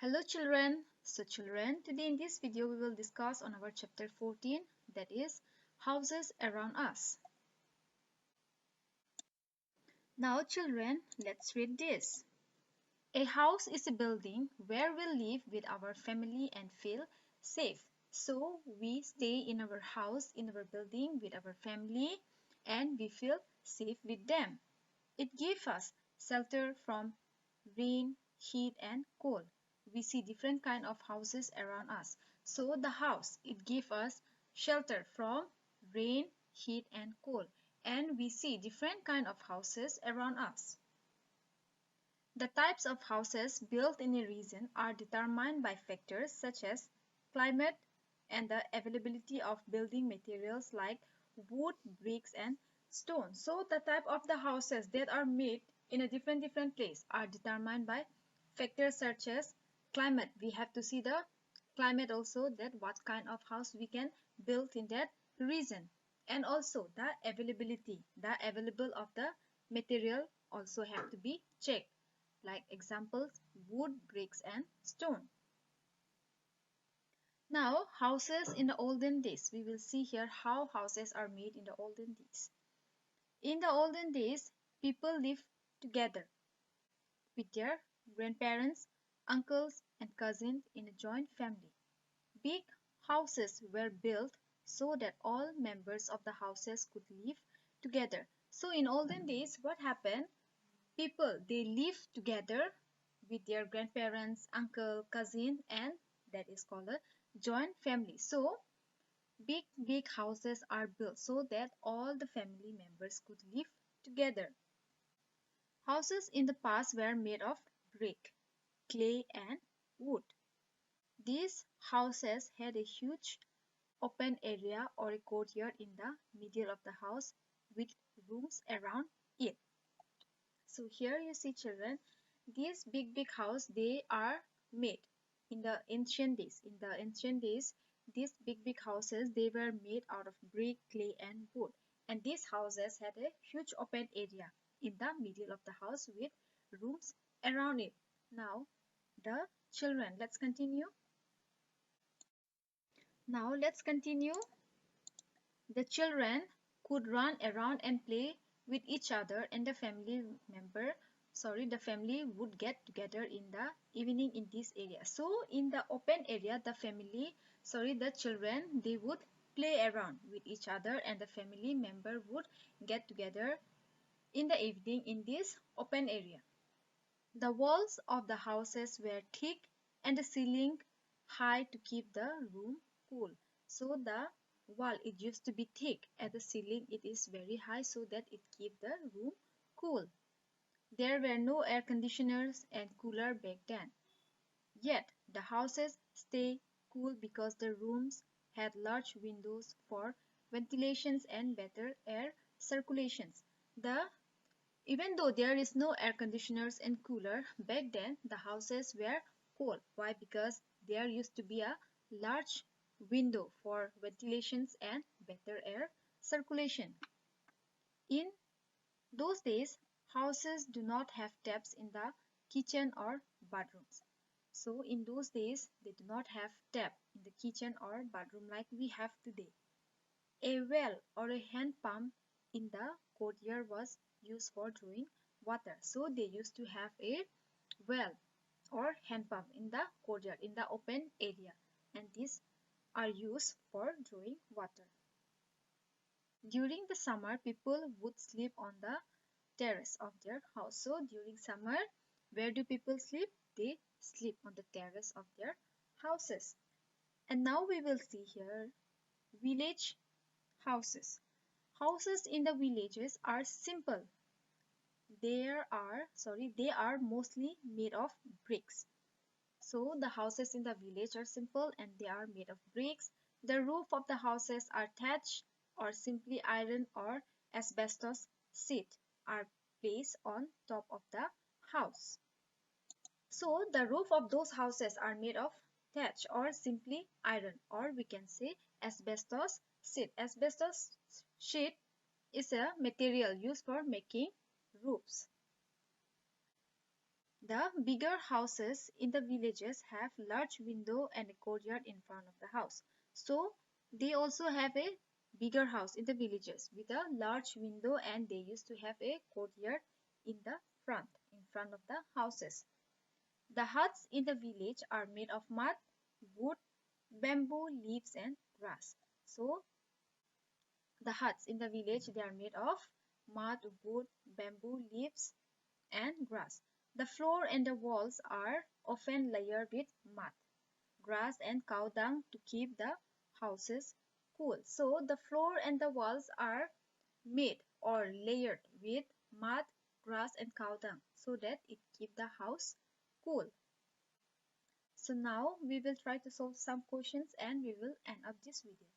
Hello children. So children, today in this video we will discuss on our chapter 14, that is houses around us. Now children, let's read this. A house is a building where we live with our family and feel safe. So we stay in our house, in our building with our family, and we feel safe with them. It gives us shelter from rain, heat and cold. We see different kind of houses around us. So the house, it gives us shelter from rain, heat and cold. And we see different kind of houses around us. The types of houses built in a region are determined by factors such as climate and the availability of building materials like wood, bricks and stone. So the type of the houses that are made in a different place are determined by factors such as climate. We have to see the climate also, that what kind of house we can build in that region, and also the availability, the available of the material also have to be checked, like examples wood, bricks and stone. Now houses in the olden days, we will see here how houses are made in the olden days. In the olden days, people lived together with their grandparents, uncles and cousins in a joint family. Big houses were built so that all members of the houses could live together. So in olden days, what happened? People, they live together with their grandparents, uncle, cousin, and that is called a joint family. So big houses are built so that all the family members could live together. Houses in the past were made of brick, clay and wood. These houses had a huge open area or a courtyard in the middle of the house with rooms around it. So here you see children, these big house, they are made in the ancient days. In the ancient days, these big houses, they were made out of brick, clay and wood. And these houses had a huge open area in the middle of the house with rooms around it. Now the children, let's continue. Now let's continue. The children could run around and play with each other, and the family would get together in the evening in this area. So in the open area, the children, they would play around with each other, and the family member would get together in the evening in this open area. The walls of the houses were thick and the ceiling high to keep the room cool. So the wall, it used to be thick and the ceiling, it is very high so that it keep the room cool. There were no air conditioners and cooler back then. Yet the houses stay cool because the rooms had large windows for ventilations and better air circulations. Even though there is no air conditioners and cooler, back then the houses were cold. Why? Because there used to be a large window for ventilations and better air circulation. In those days, houses do not have taps in the kitchen or bathrooms. So in those days, they do not have tap in the kitchen or bathroom like we have today. A well or a hand pump in the courtyard was used for drawing water. So they used to have a well or hand pump in the courtyard, in the open area, and these are used for drawing water. During the summer, people would sleep on the terrace of their house. So during summer, where do people sleep? They sleep on the terrace of their houses. And now we will see here village houses. Houses in the villages are simple. They are mostly made of bricks. So the houses in the village are simple and they are made of bricks. The roof of the houses are thatched or simply iron or asbestos sheet are placed on top of the house. So the roof of those houses are made of thatch or simply iron, or we can say asbestos sheet. Asbestos sheet is a material used for making roofs. The bigger houses in the villages have large window and a courtyard in front of the house. So they also have a bigger house in the villages with a large window, and they used to have a courtyard in front of the houses. The huts in the village are made of mud, wood, bamboo, leaves and grass. So the huts in the village, they are made of mud, wood, bamboo, leaves and grass. The floor and the walls are often layered with mud, grass and cow dung to keep the houses cool. So the floor and the walls are made or layered with mud, grass and cow dung so that it keep the house cool. So now we will try to solve some questions and we will end up this video.